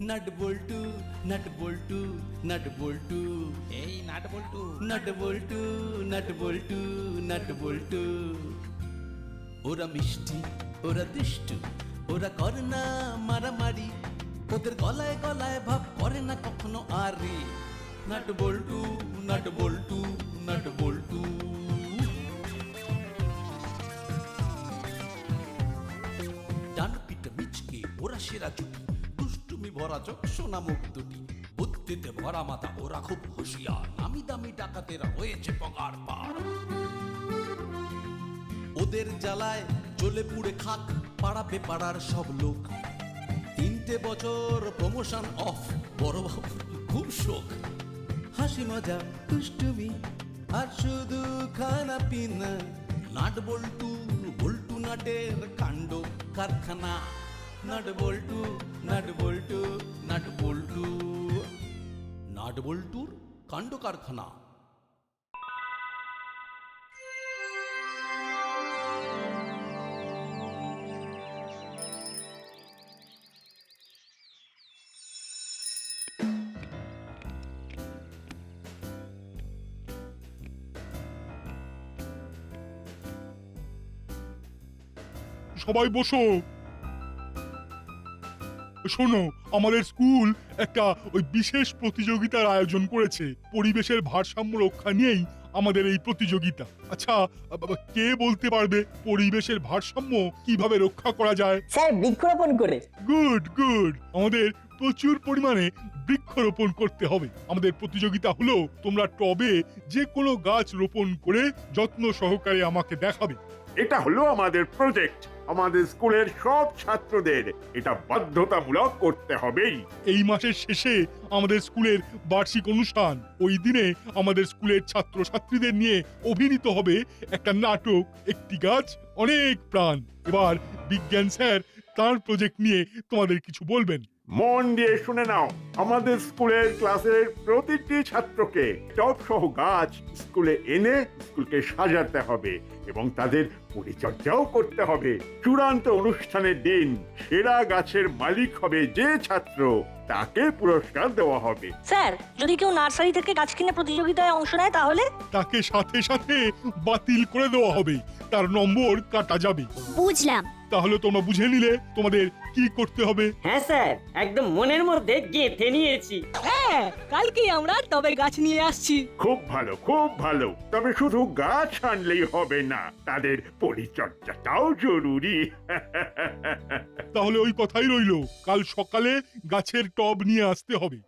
Nut বল্টু nut বল্টু nut বল্টু, এই nut বল্টু। Nut বল্টু nut বল্টু nut বল্টু। ওরা মিষ্টি, ওরা দুষ্টু, ওরা করে না মারামারি, ওদের গলায় গলায় ভাব করে না কখনো আরে। নাট বল্টু নাট বল্টু নাট বল্টু। ডান পিঠে মিচকে ওরা সেরা জুটি, দুষ্টুমি ভরা চোখ সোনা মুখ দুটি, বুদ্ধিতে ভরা মাথা ওরা খুব হুঁশিয়ার, নামি দামি ডাকাতেরা হয়েছে পগার পার। ওদের জ্বালায় জ্বলে পুড়ে খাক পাড়াবে পাড়ার সব লোক। 3টে বছর প্রমোশন অফ, বড় বাবু খুব শোক। হাসি মজা দুষ্টুমি আর শুধু খানা পিনা, নাট বল্টু বল্টু নাটের কাণ্ড কারখানা। নাট বল্টু নাট বল্টু নাট বল্টু, নাট বল্টুর কাণ্ড কারখানা। সবাই বসো। শোনো, আমাদের স্কুল একটা ওই বিশেষ প্রতিযোগিতার আয়োজন করেছে। পরিবেশের ভারসাম্য রক্ষা নিয়েই আমাদের এই প্রতিযোগিতা। আচ্ছা, কে বলতে পারবে পরিবেশের ভারসাম্য কিভাবে রক্ষা করা যায়? স্যার, বৃক্ষরোপণ করে। Good good. আমাদের প্রচুর পরিমাণে বৃক্ষরোপণ করতে হবে। আমাদের প্রতিযোগিতা হলো, তোমরা টবে যে কোনো গাছ রোপণ করে যত্ন সহকারে আমাকে দেখাবে। এটা হলো আমাদের প্রজেক্ট। আমাদের স্কুলের সব ছাত্রদের এটা বাধ্যতামূলক করতে হবেই। এই মাসের শেষে আমাদের স্কুলের বার্ষিক অনুষ্ঠান। ওই দিনে আমাদের স্কুলের ছাত্রছাত্রীদের নিয়ে অভিনীত হবে একটা নাটক, একটি গাছ অনেক প্রাণ। এবার বিজ্ঞান স্যার তার প্রজেক্ট নিয়ে তোমাদের কিছু বলবেন। মন দিয়ে শুনে নাও। আমাদের স্কুলের ক্লাসের প্রতিটি ছাত্রকে টব সহ গাছ স্কুলে এনে স্কুলকে সাজাতে হবে এবং তাদের পরিচর্যাও করতে হবে। চূড়ান্ত অনুষ্ঠানের দিন সেরা গাছের মালিক হবে যে ছাত্র, তাকে পুরস্কার দেওয়া হবে। স্যার, যদি কেউ নার্সারি থেকে গাছ কিনে প্রতিযোগিতায় অংশ নেয় তাহলে? তাকে সাথে সাথে বাতিল করে দেওয়া হবে, তার নম্বর কাটা যাবে। বুঝলাম। তাহলে তোমরা বুঝে নিলে তোমাদের কি করতে হবে। হ্যাঁ স্যার, একদম মনের মধ্যে গেঁথে নিয়েছি। হ্যাঁ, কালকেই আমরা টবে গাছ নিয়ে আসছি। খুব ভালো, খুব ভালো। তবে শুধু গাছ আনলেই হবে না, তাদের পরিচর্যাটাও জরুরি। তাহলে ওই কথাই রইলো, কাল সকালে গাছের টব নিয়ে আসতে হবে।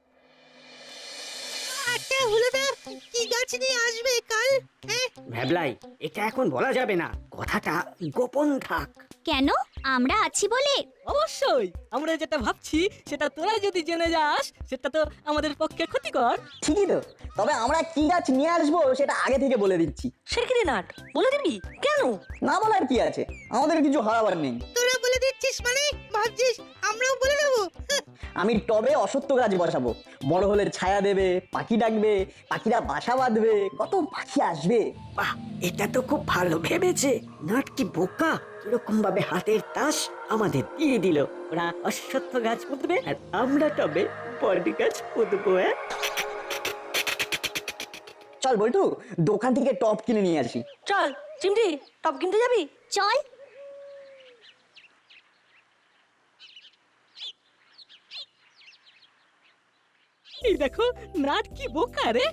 আচ্ছা হলুদা, কি গাছ নিয়ে আসবে কাল? ভ্যাবলাই, এটা এখন বলা যাবে না, কথাটা গোপন থাক। কেন? আমরা আছি বলে? অবশ্যই, আমরা যেটা ভাবছি সেটা তোরা যদি জেনে যাস সেটা তো আমাদের পক্ষে ক্ষতিকর। ঠিকই তো। তবে আমরা কি গাছ নিয়ে আসবো সেটা আগে থেকে বলে দিচ্ছি। সে কি রে নাট, বলে দিবি? কেন? না বলার কি আছে, আমাদের কিছু হারাবার নেই। তোরা বলে দিচ্ছিস মানে ভাবছিস আমরাও বলে দেবো? আমি টবে অসত্য গাছ বসাবো। বড় হলে ছায়া দেবে, পাখি ডাকবে, পাখিরা বাসা বাঁধবে, কত পাখি আসবে। বাহ, এটা তো খুব ভালো ভেবেছে। নাট কি বোকা, কিরকম ভাবে হাতের তাস আমাদের দিয়ে দিল। ওরা অশ্বত্থ গাছ পুঁতবে আর আমরা টবে বট গাছ পুঁতবো। চল বল্টু, দোকান থেকে টব কিনে নিয়ে আসি। চল চিমটি, টপ কিনতে যাবি? চল। এই দেখো, নাট কি বোকা রে,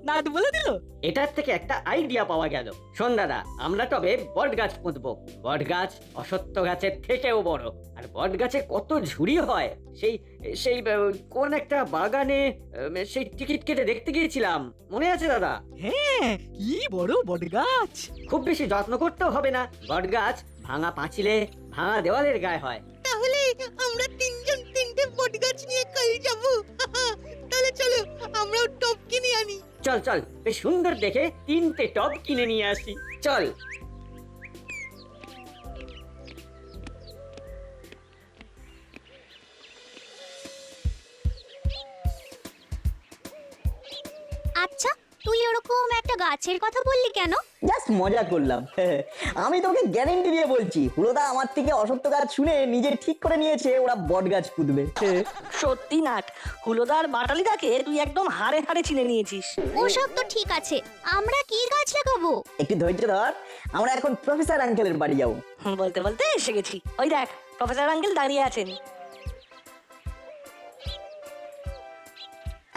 নাট বলে দিল। এটার থেকে একটা আইডিয়া পাওয়া গেল। শোন দাদা, আমরা তবে বট গাছ পুঁতবো। বট গাছ অসত্য গাছের থেকেও বড়, আর বট গাছে কত ঝুড়ি হয়। সেই সেই কোন একটা বাগানে সেই টিকিট কেটে দেখতে গিয়েছিলাম, মনে আছে দাদা? হ্যাঁ, কি বড় বট গাছ। খুব বেশি যত্ন করতেও হবে না। বট গাছ ভাঙা পাঁচিলে, ভাঙা দেওয়ালের গায়ে হয়। তাহলে আমরা তিনজন তিনটে বট গাছ নিয়ে কাল যাবো। তাহলে চলো আমরাও টপ কিনে আনি। চল চল, বেশ সুন্দর দেখে 3টে টব কিনে নিয়ে আসি। চল। আচ্ছা, তুই ওরকম একটা গাছের কথা বললি কেন? জাস্ট মজা করলাম। আমি তোকে গ্যারেন্টি দিয়ে বলছি, হুলোদা আমার থেকে অসত্য গাছ শুনে নিজে ঠিক করে নিয়েছে ওরা বট গাছ পুঁতবে। সত্যি নাট, হুলোদার বাটালিদাকে তুই একদম হাড়ে হাড়ে চিনে নিয়েছিস। ওসব তো ঠিক আছে, আমরা কি গাছ লাগাবো? একটু ধৈর্য ধর, আমরা এখন প্রফেসর আঙ্কেলের বাড়ি যাবো। বলতে বলতে এসে গেছি। ওই দেখ, প্রফেসর আঙ্কেল দাঁড়িয়ে আছেন।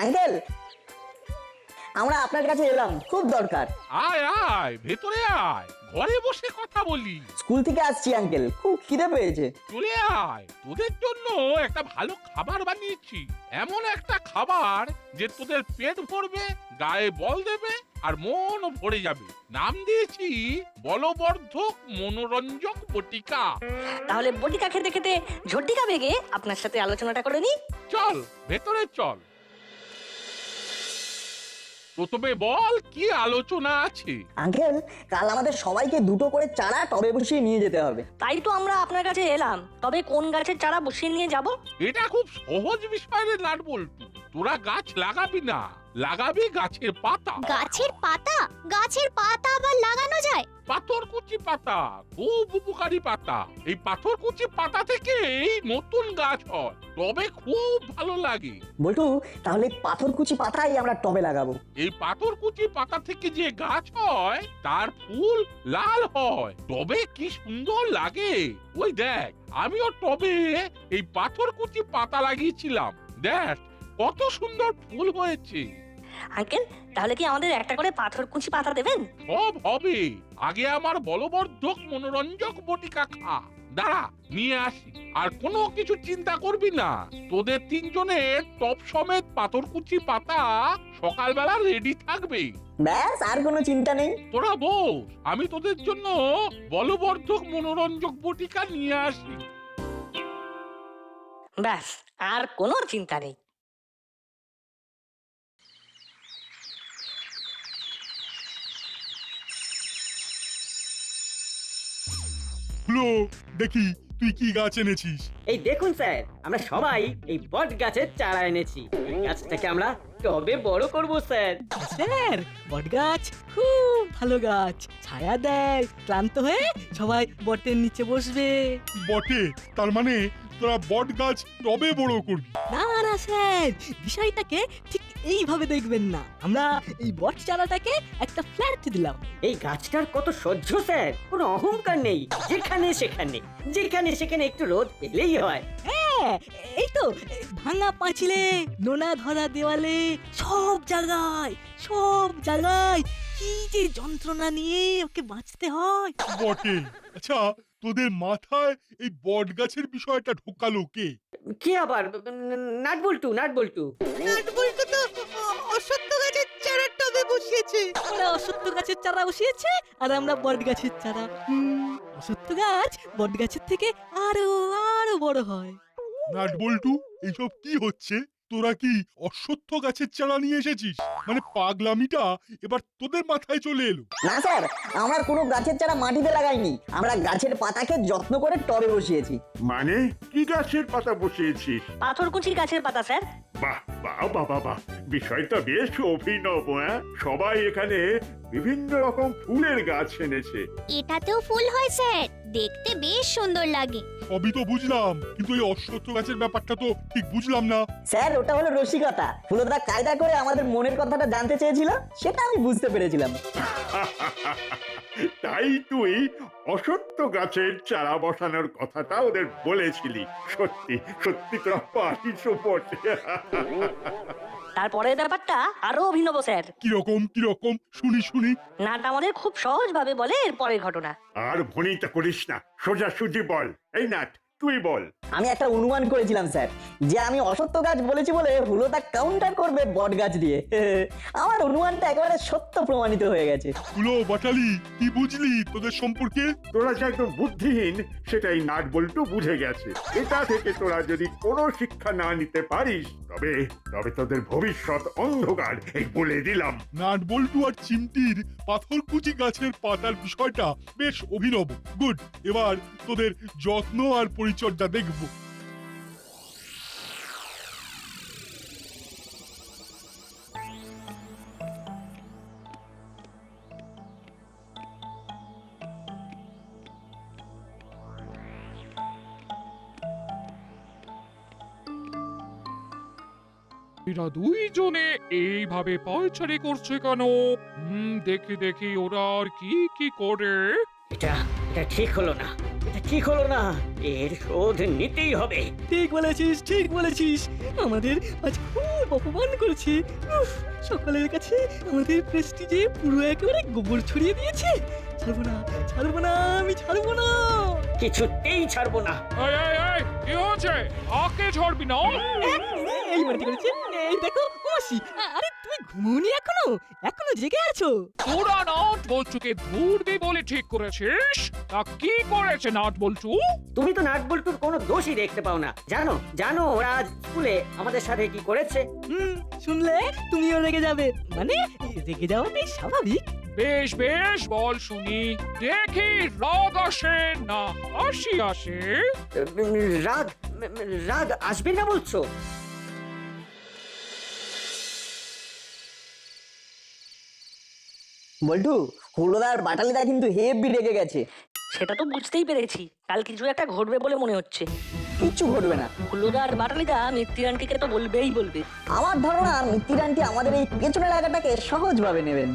আঙ্কেল, আমরা আপনার কাছে এলাম, খুব দরকার। আয় আয় ভেতরে আয়, ঘরে বসে কথা বলি। স্কুল থেকে আসছি আঙ্কেল, খুব খিদে পেয়েছে। চলে আয়, তোদের জন্য একটা ভালো খাবার বানিয়েছি। এমন একটা খাবার যে তোদের পেট ভরবে, গায়ে বল দেবে আর মনও ভরে যাবে। নাম দিয়েছি বলবর্ধক মনোরঞ্জক বটিকা। তাহলে বটিকা খেতে খেতে ঝটিকা বেগে আপনার সাথে আলোচনাটা করে নি। চল ভেতরে চল, প্রথমে বল কি আলোচনা আছে। আঙ্কেল, কাল আমাদের সবাইকে দুটো করে চারা টবে বসিয়ে নিয়ে যেতে হবে। তাই তো আমরা আপনার কাছে এলাম। তবে কোন গাছের চারা বসিয়ে নিয়ে যাব? এটা খুব সহজ বিষয় রে নাট বল্টু। তোরা গাছ লাগাবি না, লাগাবি গাছের পাতা। গাছের পাতা? গাছের পাতা আবার লাগানো যায়? পাথরকুচি পাতা খুব উপকারী পাতা। এই পাথরকুচি পাতা থেকেই নতুন গাছ হয়, তবে খুব ভালো লাগে। বল্টু, তাহলে পাথরকুচি পাতাই আমরা টবে লাগাবো। এই পাথরকুচি পাতা থেকে যে গাছ হয় তার ফুল লাল হয়, তবে কি সুন্দর লাগে। ওই দেখ, আমিও টবে এই পাথরকুচি পাতা লাগিয়েছিলাম, দেখ কত সুন্দর ফুল হয়েছে। আঙ্কেল, তাহলে কি আমাদের একটা করে পাথরকুচি পাতা দেবেন? সব হবে, আগে আমার বলবর্ধক মনোরঞ্জক বটিকা খা। দাঁড়া নিয়ে আসি। আর কোনো কিছু চিন্তা করবি না, তোদের তিনজনের টপ সমেত পাথরকুচি পাতা সকালবেলা রেডি থাকবে। ব্যাস, আর কোনো চিন্তা নেই। তোরা বস, আমি তোদের জন্য বলবর্ধক মনোরঞ্জক বটিকা নিয়ে আসি। ব্যাস, আর কোনো চিন্তা নেই। হলো, দেখি তুই কি গাছ এনেছিস। এই দেখুন স্যার, আমরা সবাই এই বট গাছের চারা এনেছি। এই গাছটাকে আমরা টবে বড় করব স্যার। স্যার, বটগাছ খুব ভালো গাছ, ছায়া দেয়। ক্লান্ত হয়ে সবাই বটের নিচে বসবে। বটে, তার মানে তোরা বট গাছ টবে বড় করবি। না না স্যার, বিষয়টাকে ঠিক এইভাবে দেখবেন না। আমরা এই বট চারাটাকে একটা ফ্ল্যাট দিলাম। এই গাছটার কত সহ্য স্যার, কোনো অহংকার নেই। যেখানে সেখানে একটু রোদ পেলেই হয়। হ্যাঁ, এই তো ভাঙা পাঁচিলে, নোনা ধরা দেওয়ালে, সব জায়গায় কি যে যন্ত্রণা নিয়ে ওকে বাঁচতে হয়। বটে, আচ্ছা তোদের মাথায় এই বট গাছের বিষয়টা ঢোকালো কে? কি আবার নাট বল্টু। নাট বল্টু তো অসত্য গাছের চারা টবে বসিয়েছে। ওরা অসত্য গাছের চারা বসিয়েছে আর আমরা বট গাছের চারা। অসত্য গাছ বট গাছের থেকে আরো আরো বড় হয়। নাট বল্টু, এইসব কি হচ্ছে? তোরা কি অশ্বত্থ গাছের চারা নিয়ে এসেছিস? মানে পাগলামিটা এবার তোদের মাথায় চলে এলো। না স্যার, আমরা কোনো গাছের চারা মাটিতে লাগাইনি, আমরা গাছের পাতাকে যত্ন করে টবে বসিয়েছি। মানে কি গাছের পাতা বসিয়েছিস? পাথরকুচি গাছের পাতা স্যার। বাহ বাহ বাহ বাহ বাহ, বিষয়টা বেশ অভিনব। সবাই এখানে বিভিন্ন রকম ফুলের গাছ এনেছে। এটাতেও ফুল হয় স্যার, দেখতে বেশ সুন্দর লাগে। সবই তো বুঝলাম, কিন্তু এই অশ্বত্থ গাছের ব্যাপারটা তো ঠিক বুঝলাম না। স্যার, ওটা হলো রসিকতা। ফুলদা কায়দা করে আমাদের মনের কথাটা জানতে চেয়েছিল, সেটা আমি বুঝতে পেরেছিলাম। তাই তুই অসত্য গাছের চারা বসানোর কথাটা ওদের বলেছিলি। সত্যি সত্যি তোরা পারিস বটে। তারপরের ব্যাপারটা আরো অভিনব স্যার। কিরকম শুনি। নাট আমাদের খুব সহজভাবে বলে এর পরের ঘটনা। আর ভনিতা করিস না, সোজাসুজি বল। এই নাট, তুই বল। আমি একটা অনুমান করেছিলাম স্যার, যে আমি অসত্য গাছ বলেছি বলে হুলোদা কাউন্টার করবে বট গাছ দিয়ে। আমার অনুমানটা একেবারে সত্য প্রমাণিত হয়ে গেছে। হলো বাটালি, কি বুঝলি তোদের সম্পর্কে? তোরা যে একদম বুদ্ধিহীন সেটাই নাট বল্টু বুঝে গেছে। এটা থেকে তোরা যদি কোনো শিক্ষা না নিতে পারিস তবে তবে তোদের ভবিষ্যৎ অন্ধকার, এই বলে দিলাম। নাট বল্টু আর চিমটির পাথরকুচি গাছের পাতার বিষয়টা বেশ অভিনব। গুড, এবার তোদের যত্ন আর পরিচর্যা দেখব। এরা দুইজনে এইভাবে পায়চারি করছে কেন? দেখি দেখি ওরা আর কি কি করে। এটা এটা ঠিক হলো না, এটা ঠিক হলো না, এর শোধ নিতেই হবে। ঠিক বলেছিস আমাদের আজ খুব অপমান করেছে। উফ, সকলের কাছে আমাদের প্রেস্টিজে পুরো একেবারে গোবর ছড়িয়ে দিয়েছে। ছাড়বো না, আমি ছাড়বো না। কিছুতেই ছাড়বো না। এই এই এই কি হচ্ছে? আকে ছাড়বি না? এই মাটি করেছে, এই দেখো মাসি, আরে তুমি ঘুমোনি এখনো জেগে আছো? তোরা নাট বল্টুকে ধরবি বলে ঠিক করেছিস? তা কি করেছে নাট বল্টু? তুমি তো নাট বল্টুর কোনো দোষই দেখতে পাও না। জানো ওরা আজ স্কুলে আমাদের সাথে কি করেছে? শুনলে তুমিও রেগে যাবে, মানে রেগে যাওয়াটাই স্বাভাবিক। বেশ বেশ বল শুনি, দেখি রাগ আসে না হাসি আসে। রাগ আসবে না বলছো? বল্টু, হুলোদার বাটালিদা কিন্তু হেভি রেগে গেছে। সেটা তো বুঝতেই পেরেছি, কাল কিছু একটা ঘটবে বলে মনে হচ্ছে। কিচ্ছু ঘটবে না। হুলোদার বাটালিদা মিত্তিরানটিকে তো বলবে। আমার ধারণা মিত্তিরানটি আমাদের এই পেছনের লাগাটাকে সহজভাবে নেবেন।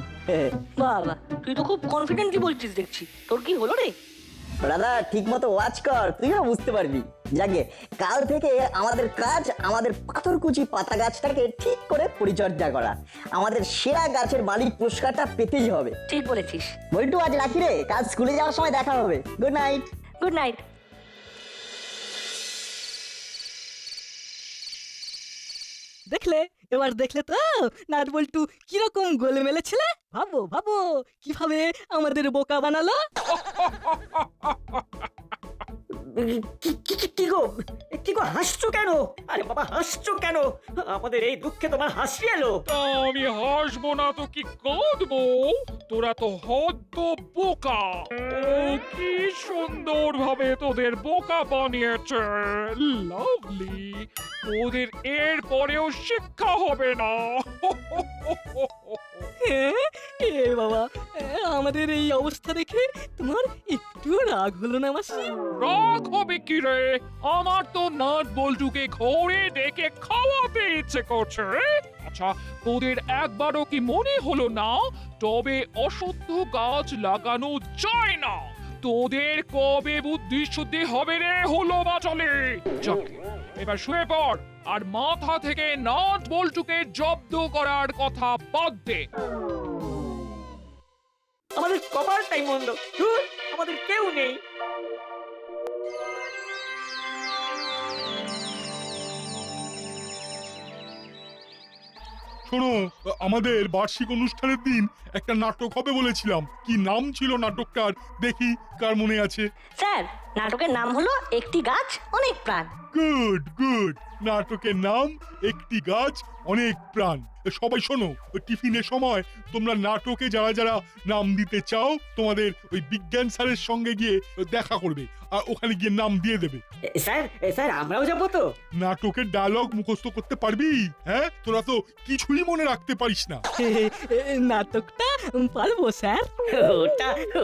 বাবা, তুই তো খুব কনফিডেন্টলি বলছিস দেখছি। তোর কি হলো রে? দাদা ঠিক মতো ওয়াচ কর, তুইও বুঝতে পারবি। যাকে কাল থেকে আমাদের কাজ আমাদের পাথরকুচি পাতা গাছটাকে ঠিক করে পরিচর্যা করা। আমাদের সেরা গাছের মালিক পুরস্কারটা পেতেই হবে। ঠিক বলেছিস। বল্টু আজ রাখি রে, কাল স্কুলে যাওয়ার সময় দেখা হবে। Good night. Good night. এবার দেখলে তো নাট বল্টু কিরকম গোলেমেলে ছেলে। ভাবো কিভাবে আমাদের বোকা বানালো। কি গো হাসছো কেন? আরে বাবা হাসছো কেন? আমাদের এই দুঃখে তোমার হাসি এলো? তা আমি হাসবো না তো কি কাঁদবো? তোরা তো হদ্দ বোকা। ও কি সুন্দর ভাবে তোদের বোকা বানিয়েছে। লাভলি। তোদের এর পরেও শিক্ষা হবে না। এ বাবা, আমাদের এই অবস্থা দেখে তোমার একটু রাগ হলো না মাসি? রাগ হবে কি রে? আমার তো নাট বল্টুকে ঘরে ডেকে খাওয়াতে ইচ্ছে করছে। আচ্ছা, তোদের একবারও কি মনে হলো না তবে অসত্য গাছ লাগানো যায় না? তোদের কবে বুদ্ধি শুদ্ধি হবে রে হলো বা চলে? এবার শুয়ে পড় আর মাথা থেকে নাট বল্টুকে জব্দ করার কথা বাদ দে। আমাদের কপালটাই মন্দ, ধুর, আমাদের কেউ নেই। শোনো, আমাদের বার্ষিক অনুষ্ঠানের দিন একটা নাটক হবে বলেছিলাম। কি নাম ছিল নাটকটার দেখি কার মনে আছে? স্যার, নাটকের নাম হলো একটি গাছ অনেক প্রাণ। গুড গুড, নাটকের নাম একটি গাছ অনেক প্রাণ। সবাই শোনো, ওই টিফিনের সময় তোমরা নাটকে যারা যারা নাম দিতে চাও তোমাদের ওই বিজ্ঞান স্যারের সঙ্গে গিয়ে দেখা করবে আর ওখানে গিয়ে নাম দিয়ে দেবে। স্যার আমরাও যাবো তো? নাটকের ডায়লগ মুখস্থ করতে পারবি? হ্যাঁ, তোরা তো কিছুই মনে রাখতে পারিস না। নাটকটা পারবো স্যার।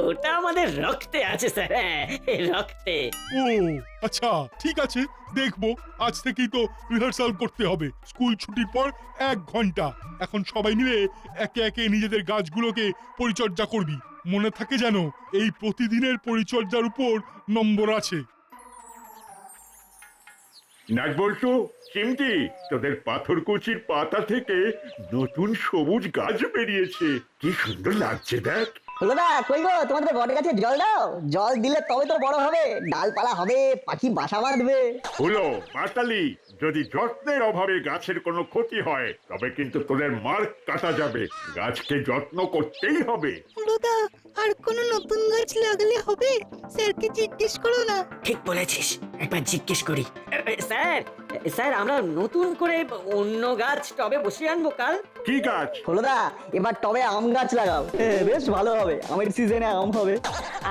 ওটা আমাদের রক্তে আছে স্যার, রক্তে। ও আচ্ছা, ঠিক আছে, দেখবো। আজ থেকেই তো রিহার্সাল করতে হবে। স্কুল ছুটির পর 1 ঘন্টা। এখন সবাই মিলে একে একে নিজেদের গাছগুলোকে পরিচর্যা করবি। মনে থাকে যেন এই প্রতিদিনের পরিচর্যার উপর নম্বর আছে। নাট বল্টু, চিমটি, তোদের পাথরকুচির পাতা থেকে নতুন সবুজ গাছ বেরিয়েছে। কি সুন্দর লাগছে দেখ। হুলোদা কই গো, তোমাদের বট গাছে জল দাও। জল দিলে তবে তো বড় হবে, ডালপালা হবে, পাখি বাসা বাঁধবে। হলো বাটালি, যদি যত্নের অভাবে গাছের কোনো ক্ষতি হয় তবে কিন্তু তোদের মার্ক কাটা যাবে। গাছকে যত্ন করতেই হবে। হুলোদা, আর কোনো নতুন গাছ লাগালে হবে? স্যারকে জিজ্ঞেস করো না। ঠিক বলেছিস, একবার জিজ্ঞেস করি। স্যার আমরা নতুন করে অন্য গাছ টবে বসিয়ে আনবো কাল। কি গাছ? হলোদা এবার টবে আম গাছ লাগাও, বেশ ভালো হবে, আমের সিজনে আম হবে।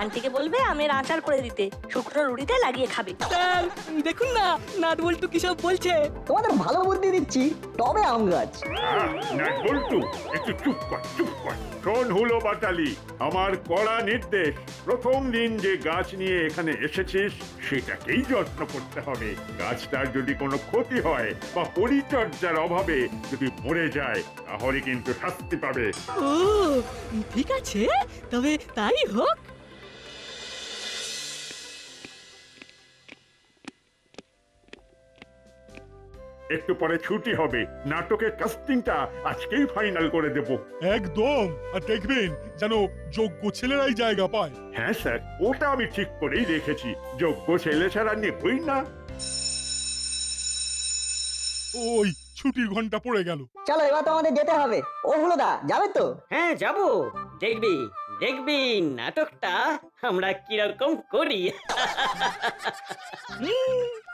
আন্টিকে বলবে আমের আচার করে দিতে, শুকনো রুটিতে লাগিয়ে খাবে। স্যার দেখুন না, নাট বল্টু কি সব বলছে। তোমাদের ভালো বুদ্ধি দিচ্ছি, টবে আম গাছ। নাট বল্টু, একটু চুপ কর, চুপ কর। শোন হুলো বাটালি, আমার কড়া নির্দেশ, প্রথম দিন যে গাছ নিয়ে এখানে এসেছিস সেটাকেই যত্ন করতে হবে। গাছটার যদি কোনো ক্ষতি হয় বা পরিচর্যার অভাবে যদি মরে যায় তাহলে কিন্তু শাস্তি পাবে। ও ঠিক আছে, তবে তাই হোক। একটু পরে ছুটি হবে, নাটকের কাস্টিংটা আজকেই ফাইনাল করে দেব। একদম। আর দেখবেন যেন যোগ্য ছেলেরাই জায়গা পায়। হ্যাঁ স্যার, ওটা আমি ঠিক করেই রেখেছি, যোগ্য ছেলে ছাড়া নেবই না। ওই ছুটির ঘন্টা পড়ে গেল। চলো এবার তো আমাদের যেতে হবে। ও হলোদা যাবে তো? হ্যাঁ যাব, দেখবি দেখবি নাটকটা আমরা কিরকম করি।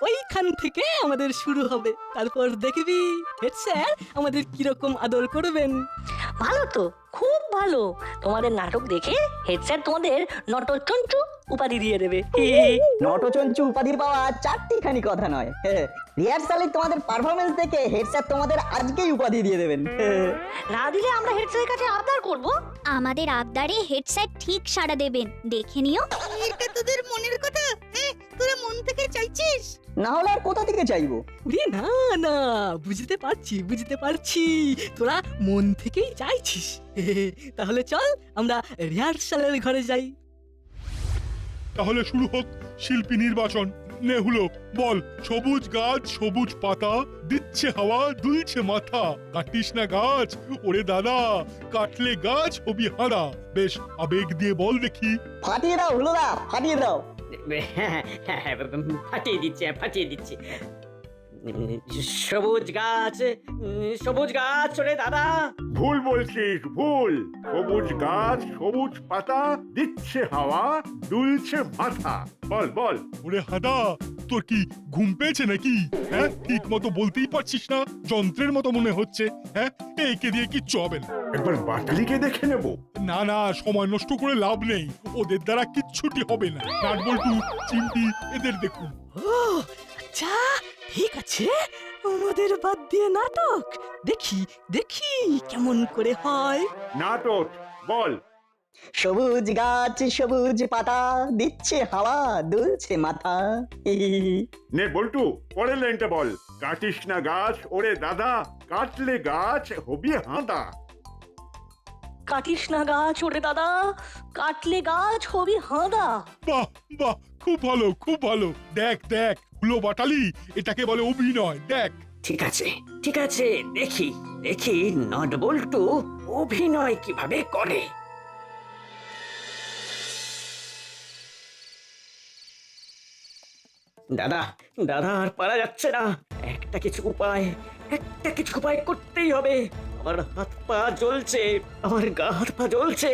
ওইখান থেকে আমাদের শুরু হবে, তারপর দেখবি হেড স্যার আমাদের কিরকম আদর করবেন। ভালো তো, খুব ভালো। তোমাদের নাটক দেখে হেড স্যার তোমাদের নটচঞ্চু উপাধি দিয়ে দেবে। নটচঞ্চু উপাধি পাওয়া চারটিখানি কথা নয়। রিহার্সালে তোমাদের পারফরমেন্স দেখে হেড স্যার তোমাদের আজকেই উপাধি দিয়ে দেবেন। না দিলে আমরা হেড স্যারের কাছে আবদার করব। আমাদের আবদারে হেড স্যার ঠিক সাড়া দেবেন, দেখে নিও। এটা তোদের মনের কথা? হ্যাঁ, তোরা মন থেকে চাইছিস? না হলে আর কোথা থেকে চাইবো? উরে না না, বুঝতে পারছি তোরা মন থেকেই চাইছিস। তাহলে চল আমরা রিহার্সালের ঘরে যাই। তাহলে শুরু হোক শিল্পী নির্বাচন। নে হলো বল, সবুজ গাছ সবুজ পাতা, দিচ্ছে হাওয়া দুলছে মাথা, কাটিস না গাছ ওরে দাদা, কাটলে গাছ হবি হারা। বেশ আবেগ দিয়ে বল দেখি। ফাটিয়ে দাও হলোদা, ফাটিয়ে দাও। ফাটিয়ে দিচ্ছে। সবুজ গাছ, সবুজ গাছ রে দাদা। ভুল বলছিস, ভুল। সবুজ গাছ সবুজ পাতা, দিচ্ছে হাওয়া দুলছে মাথা। বল বল। ওরে হাদা, তোর কি ঘুম পেয়েছে নাকি? হ্যাঁ, ঠিক মতো বলতেই পারছিস না, যন্ত্রের মতো মনে হচ্ছে। হ্যাঁ, একে দিয়ে কিচ্ছু হবে না। একবার বাটালিকে দেখে নেব। না না, সময় নষ্ট করে লাভ নেই, ওদের দ্বারা কিচ্ছুটি হবে না। নাট বল্টু, চিমটি, এদের দেখুন। ও আচ্ছা ঠিক আছে, আমাদের বাদ দিয়ে নাটক দেখি কেমন করে হয়। নাটক বল। সবুজ গাছ সবুজ পাতা, দিচ্ছে হাওয়া দুলছে মাথা। নে বল্টু, পরের লাইনটা বল। কাটিস না গাছ ওরে দাদা, কাটলে গাছ হবি হাঁদা। কাটিস না গাছ ওরে দাদা, কাটলে গাছ হবি হাঁদা। বাহ বাহ, খুব ভালো খুব ভালো। দেখ দেখ হুলো বাটালি, এটাকে বলে অভিনয়। দেখ। ঠিক আছে, দেখি নট বল্টু অভিনয় কিভাবে করে। দাদা আর পারা যাচ্ছে না, একটা কিছু উপায় করতেই হবে। আমার হাত পা জ্বলছে, আমার গা হাত পা জ্বলছে,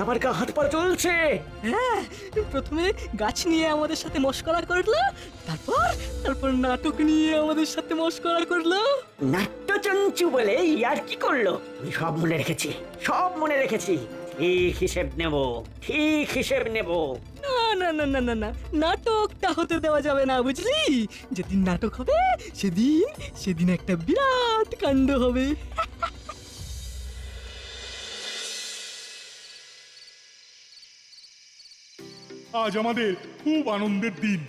আমার গা হাত পা জ্বলছে। হ্যাঁ, প্রথমে গাছ নিয়ে আমাদের সাথে মশকরা করলো, তারপর নাটক নিয়ে আমাদের সাথে মশকরা করলো। নাট্যচঞ্চু বলে আর কি করলো? আমি সব মনে রেখেছি। ঠিক হিসেব নেব। না, নাটকটা হতে দেওয়া যাবে না, বুঝলি? যেদিন নাটক হবে সেদিন একটা বিরাট কাণ্ড হবে। আজ আমাদের খুব আনন্দের দিন।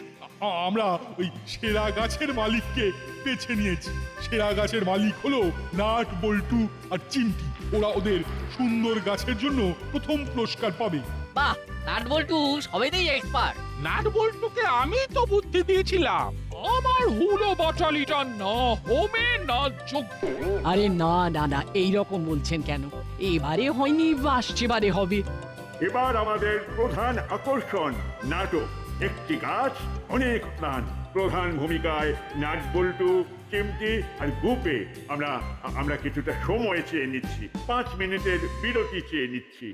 আমরা ওই সেরা গাছের মালিককে বেছে নিয়েছি। সেরা গাছের মালিক হলো নাট বল্টু আর চিমটি। ওরা ওদের সুন্দর গাছের জন্য প্রথম পুরস্কার পাবে। বাহ, নাট বল্টু সবেতেই এক্সপার্ট। নাট বল্টুকে আমি তো বুদ্ধি দিয়েছিলাম, আমার হুলো বাটালিটা না হোমে না যোগ্য। আরে না, এইরকম বলছেন কেন? এবারে হয়নি, আসছেবারে হবে। এবার আমাদের প্রধান আকর্ষণ নাটক একটি গাছ অনেক প্রাণ। প্রধান ভূমিকায় নাট বল্টু, চিমটি আর গুপে। আমরা কিছুটা সময় চেয়ে নিচ্ছি, 5 মিনিটের বিরতি চেয়ে নিচ্ছি।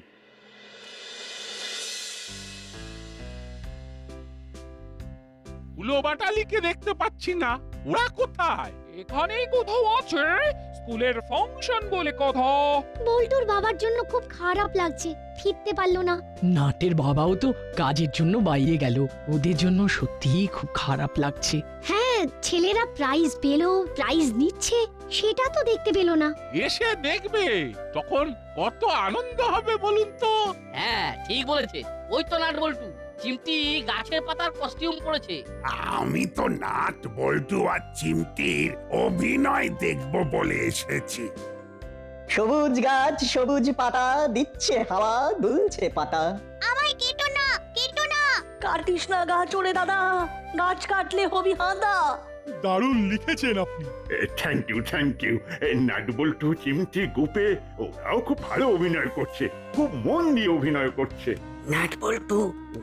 হুলো বাটালিকে দেখতে পাচ্ছি না, ওরা কোথায়? এখানেই কোথাও আছে। স্কুলের ফাংশন বলে কথা। বল্টুর বাবার জন্য খুব খারাপ লাগছে, ফিরতে পারলো না। নাটের বাবাও তো কাজের জন্য বাইরে গেল, ওদের জন্য সত্যিই খুব খারাপ লাগছে। হ্যাঁ, ছেলেরা প্রাইজ পেলো, প্রাইজ নিচ্ছে, সেটা তো দেখতে পেলো না। এসে দেখবে তখন কত আনন্দ হবে বলুন তো। হ্যাঁ ঠিক বলেছে, ওই তো নাট বল্টু, চিমটি গাছের পাতার কস্টিউম পরেছে। আমি তো নাট বল্টু আর চিমটির অভিনয় দেখব বলে এসেছি। সবুজ গাছ সবুজ পাতা দিচ্ছে হাওয়া, দুলছে পাতা। আমায় কেটো না, কেটো না। কাটিস না গাছ ওরে দাদা, গাছ কাটলে হবি হাঁদা। দারুণ লিখেছেন আপনি। Thank you thank you. নাট বল্টু চিমটি গুপে ওরাও খুব ভালো অভিনয় করছে, খুব মন দিয়ে অভিনয় করছে। নাট বল্টু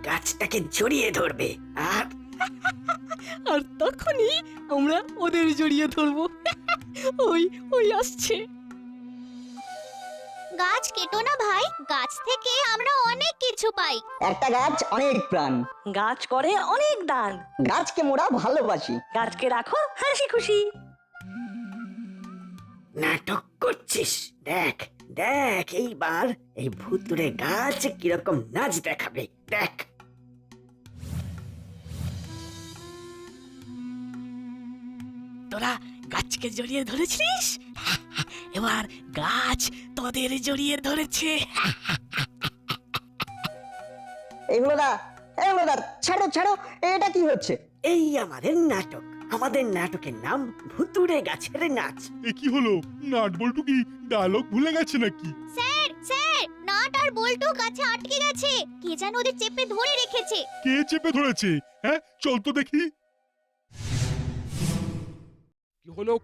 গাছটাকে জড়িয়ে ধরবে আর আর তখনই আমরা ওদের জড়িয়ে ধরবো। ওই ওই আসছে। গাছ কেটো না ভাই, গাছ থেকে আমরা অনেক কিছু পাই। একটা গাছ অনেক প্রাণ, গাছ করে অনেক দান, গাছকে মোরা ভালোবাসি। গাছকে রাখো হাসি খুশি। নাটক করছিস, দেখ দেখ এইবার এই ভুতুড়ে গাছ কিরকম নাচ দেখাবে, দেখ। তোরা গাছকে জড়িয়ে ধরেছিস, এবার গাছ তোদের জড়িয়ে ধরেছে। এগুলো ছাড়ো ছাড়ো, এটা কি হচ্ছে? এই আমাদের নাটক, আমাদের নাটকের নাম ভুতুড়ে গাছের নাচ। এ কি হলো, নাট বল্টু কি ডায়লগ ভুলে গেছে নাকি? স্যার স্যার, নাট আর বল্টু গাছে আটকে গেছে, কে যেন ওদের চেপে ধরে রেখেছে। কে চেপে ধরেছে? হ্যাঁ, চল তো দেখি।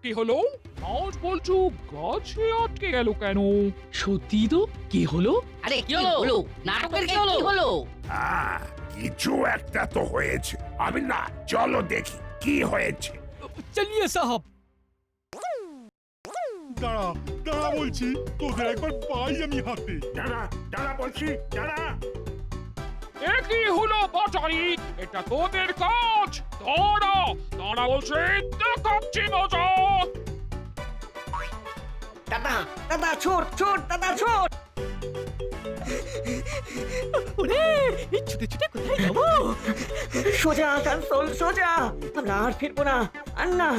কি হলো নাট বল্টু গাছে আটকে গেল কেন? সত্যি তো, কি হলো? আরে কি হলো? নাটকের কি হলো? কিছু একটা তো হয়েছে, আমি না, চলো দেখি কি হয়েছে। চলিয়ে সাহাব। দাঁড়া দাঁড়া বলছি, তোদের একবার পাই আমি হাতে। দাঁড়া দাঁড়া বলছি, দাঁড়া। এ কি হলো বাটারি? এটা তোদের কাজ। দাঁড়া দাঁড়া বলছি, দেখাচ্ছি মজা। দাদা দাদা ছোট ছোট, দাদা ছোট। ওরে, এই ছুটে ছুটে কোথায় যাবো? সোজা আসানসোল, সোজা। আমরা আর ফিরবো না, আর না।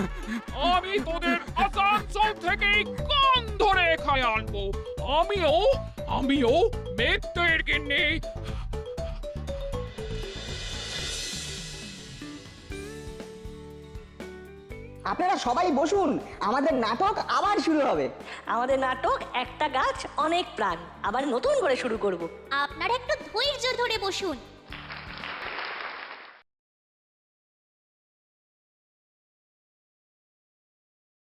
আমি তোদের আসানসোল থেকে কান ধরে এখানে আনবো। আমিও মেয়েদের কিনে। আপনারা সবাই বসুন, আমাদের নাটক আবার শুরু হবে। আমাদের নাটক একটা গাছ অনেক প্রাণ আবার নতুন করে শুরু করব। আপনারা একটু ধৈর্য ধরে বসুন,